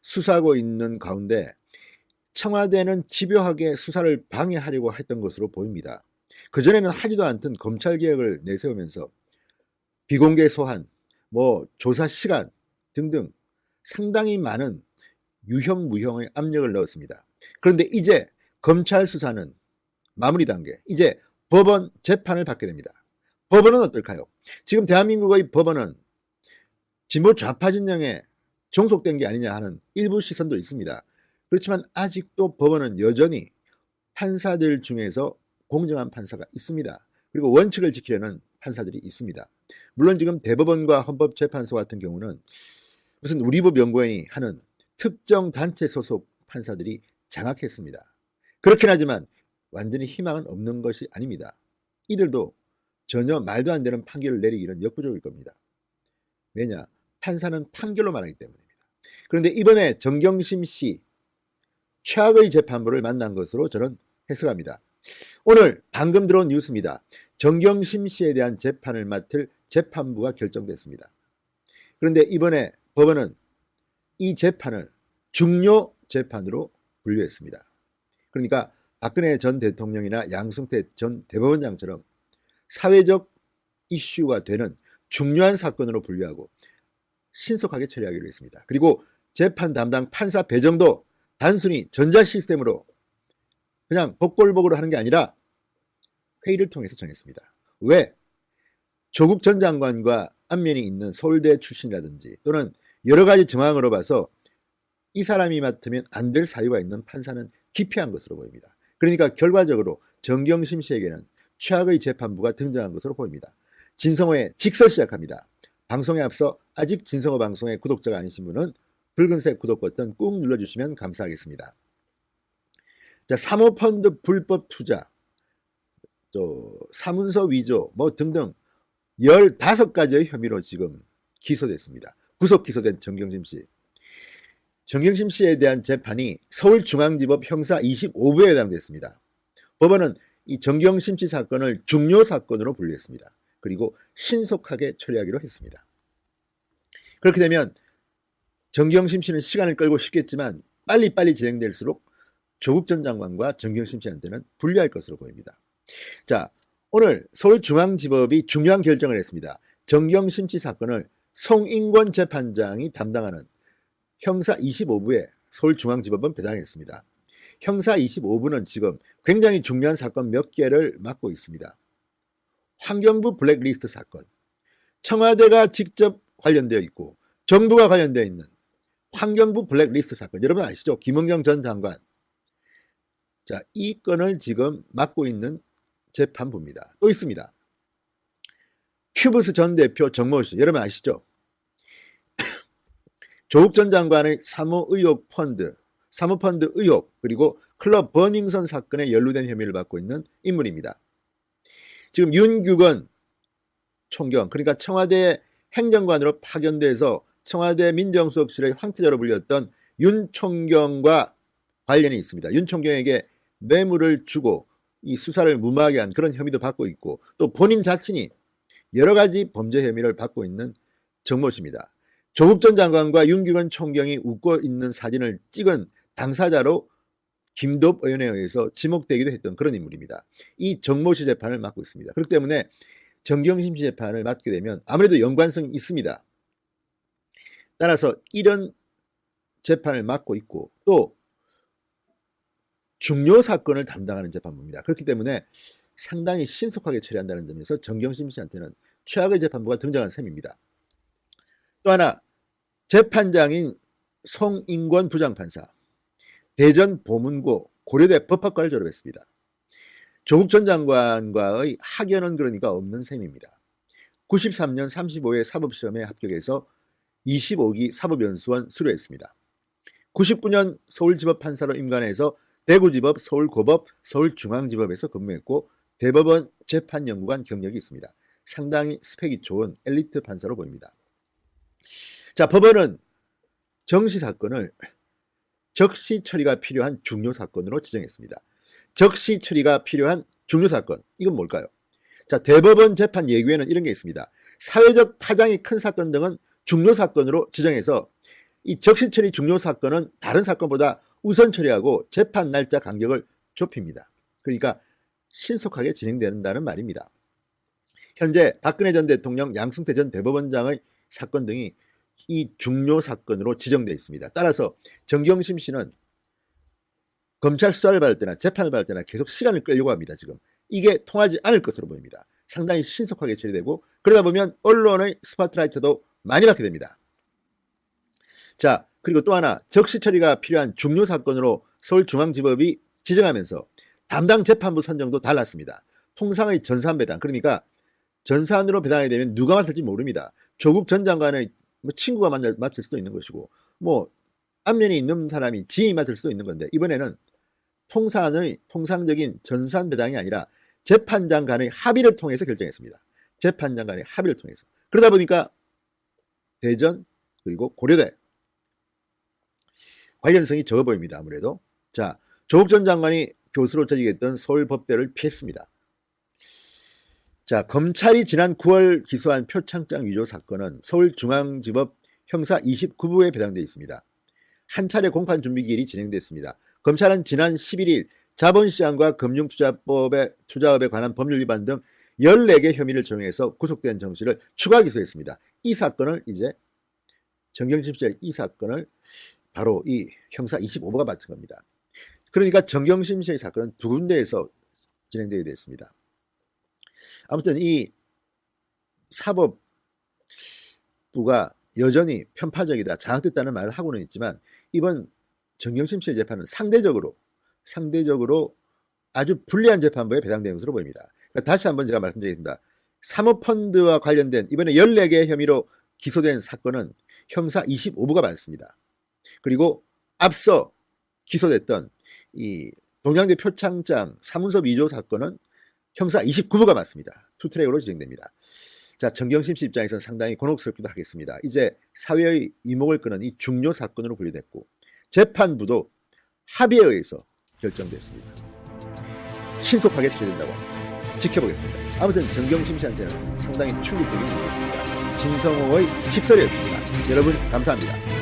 수사하고 있는 가운데 청와대는 집요하게 수사를 방해하려고 했던 것으로 보입니다. 그전에는 하지도 않던 검찰개혁을 내세우면서 비공개 소환, 조사 시간 등등 상당히 많은 유형, 무형의 압력을 넣었습니다. 그런데 이제 검찰 수사는 마무리 단계, 이제 법원 재판을 받게 됩니다. 법원은 어떨까요? 지금 대한민국의 법원은 진보 좌파 진영에 종속된 게 아니냐 하는 일부 시선도 있습니다. 그렇지만 아직도 법원은 여전히 판사들 중에서 공정한 판사가 있습니다. 그리고 원칙을 지키려는 판사들이 있습니다. 물론 지금 대법원과 헌법재판소 같은 경우는 무슨 우리법 연구원이 하는 특정 단체 소속 판사들이 장악했습니다. 그렇긴 하지만 완전히 희망은 없는 것이 아닙니다. 이들도 전혀 말도 안 되는 판결을 내리기는 역부족일 겁니다. 왜냐? 판사는 판결로 말하기 때문입니다. 그런데 이번에 정경심 씨 최악의 재판부를 만난 것으로 저는 해석합니다. 오늘 방금 들어온 뉴스입니다. 정경심 씨에 대한 재판을 맡을 재판부가 결정됐습니다. 그런데 이번에 법원은 이 재판을 중요 재판으로 분류했습니다. 그러니까 박근혜 전 대통령이나 양승태 전 대법원장처럼 사회적 이슈가 되는 중요한 사건으로 분류하고 신속하게 처리하기로 했습니다. 그리고 재판 담당 판사 배정도 단순히 전자 시스템으로 그냥 복골복으로 하는 게 아니라 회의를 통해서 정했습니다. 왜? 조국 전 장관과 안면이 있는 서울대 출신이라든지 또는 여러 가지 정황으로 봐서 이 사람이 맡으면 안 될 사유가 있는 판사는 기피한 것으로 보입니다. 그러니까 결과적으로 정경심 씨에게는 최악의 재판부가 등장한 것으로 보입니다. 진성호의 직설 시작합니다. 방송에 앞서 아직 진성호 방송의 구독자가 아니신 분은 붉은색 구독 버튼 꾹 눌러주시면 감사하겠습니다. 자, 사모펀드 불법 투자, 사문서 위조 등등 15가지의 혐의로 지금 기소됐습니다. 구속 기소된 정경심 씨. 정경심 씨에 대한 재판이 서울중앙지법 형사 25부에 해당됐습니다. 법원은 이 정경심 씨 사건을 중요 사건으로 분류했습니다. 그리고 신속하게 처리하기로 했습니다. 그렇게 되면 정경심 씨는 시간을 끌고 싶겠지만 빨리빨리 진행될수록 조국 전 장관과 정경심 씨한테는 불리할 것으로 보입니다. 자, 오늘 서울중앙지법이 중요한 결정을 했습니다. 정경심 씨 사건을 송인권 재판장이 담당하는 형사 25부에 서울중앙지법은 배당했습니다. 형사 25부는 지금 굉장히 중요한 사건 몇 개를 맡고 있습니다. 환경부 블랙리스트 사건, 청와대가 직접 관련되어 있고 정부가 관련되어 있는 환경부 블랙리스트 사건, 여러분 아시죠? 김은경 전 장관. 자, 이 건을 지금 맡고 있는 재판부입니다. 또 있습니다. 큐브스 전 대표 정모 씨, 여러분 아시죠? 조국 전 장관의 사모펀드 의혹, 그리고 클럽 버닝썬 사건에 연루된 혐의를 받고 있는 인물입니다. 지금 윤규건 총경, 그러니까 청와대 행정관으로 파견돼서 청와대 민정수석실의 황태자로 불렸던 윤 총경과 관련이 있습니다. 윤 총경에게 뇌물을 주고 이 수사를 무마하게 한 그런 혐의도 받고 있고, 또 본인 자신이 여러 가지 범죄 혐의를 받고 있는 정모 씨입니다. 조국 전 장관과 윤규건 총경이 웃고 있는 사진을 찍은 당사자로 김도읍 의원에 의해서 지목되기도 했던 그런 인물입니다. 이 정모 씨 재판을 맡고 있습니다. 그렇기 때문에 정경심 씨 재판을 맡게 되면 아무래도 연관성이 있습니다. 따라서 이런 재판을 맡고 있고 또 중요 사건을 담당하는 재판부입니다. 그렇기 때문에 상당히 신속하게 처리한다는 점에서 정경심 씨한테는 최악의 재판부가 등장한 셈입니다. 또 하나, 재판장인 송인권 부장판사, 대전 보문고 고려대 법학과를 졸업했습니다. 조국 전 장관과의 학연은 그러니까 없는 셈입니다. 93년 35회 사법시험에 합격해서 25기 사법연수원 수료했습니다. 99년 서울지법 판사로 임관해서 대구지법, 서울고법, 서울중앙지법에서 근무했고 대법원 재판연구관 경력이 있습니다. 상당히 스펙이 좋은 엘리트 판사로 보입니다. 자, 법원은 정씨 사건을 적시 처리가 필요한 중요 사건으로 지정했습니다. 적시 처리가 필요한 중요 사건, 이건 뭘까요? 자, 대법원 재판 예규에는 이런 게 있습니다. 사회적 파장이 큰 사건 등은 중요 사건으로 지정해서 이 적시처리 중요 사건은 다른 사건보다 우선 처리하고 재판 날짜 간격을 좁힙니다. 그러니까 신속하게 진행된다는 말입니다. 현재 박근혜 전 대통령, 양승태 전 대법원장의 사건 등이 이 중요 사건으로 지정되어 있습니다. 따라서 정경심 씨는 검찰 수사를 받을 때나 재판을 받을 때나 계속 시간을 끌려고 합니다. 지금 이게 통하지 않을 것으로 보입니다. 상당히 신속하게 처리되고 그러다 보면 언론의 스포트라이트도 많이 받게 됩니다. 자, 그리고 또 하나 적시 처리가 필요한 중요 사건으로 서울중앙지법이 지정하면서 담당 재판부 선정도 달랐습니다. 통상의 전산 배당, 그러니까 전산으로 배당이 되면 누가 맡을지 모릅니다. 조국 전 장관의 친구가 맡을 수도 있는 것이고 안면이 있는 사람이 지인이 맡을 수도 있는 건데 이번에는 통상적인 전산 배당이 아니라 재판장 간의 합의를 통해서 결정했습니다. 재판장 간의 합의를 통해서. 그러다 보니까 대전 그리고 고려대 관련성이 적어 보입니다. 아무래도. 자, 조국 전 장관이 교수로 재직했던 서울법대를 피했습니다. 자, 검찰이 지난 9월 기소한 표창장 위조 사건은 서울중앙지법 형사 29부에 배당되어 있습니다. 한 차례 공판 준비 기일이 진행됐습니다. 검찰은 지난 11일 자본시장과 금융투자업에 관한 법률 위반 등 14개 혐의를 적용해서 구속된 정 씨를 추가 기소했습니다. 이 사건을 이제 정경심 씨의 이 사건을 바로 이 형사 25부가 맡은 겁니다. 그러니까 정경심 씨의 사건은 두 군데에서 진행되게 됐습니다. 아무튼 이 사법부가 여전히 편파적이다, 장악됐다는 말을 하고는 있지만 이번 정경심 씨의 재판은 상대적으로 아주 불리한 재판부에 배당된 것으로 보입니다. 그러니까 다시 한번 제가 말씀드리겠습니다. 사모펀드와 관련된 이번에 14개 혐의로 기소된 사건은 형사 25부가 많습니다. 그리고 앞서 기소됐던 이 동양대 표창장 사문서 위조 사건은 형사 29부가 맞습니다. 투트랙으로 진행됩니다. 자, 정경심 씨 입장에서는 상당히 곤혹스럽기도 하겠습니다. 이제 사회의 이목을 끄는 이 중요 사건으로 분류됐고 재판부도 합의에 의해서 결정됐습니다. 신속하게 처리된다고 지켜보겠습니다. 아무튼 정경심 씨한테는 상당히 충격적인 일이었습니다. 진성호의 직설이었습니다. 여러분 감사합니다.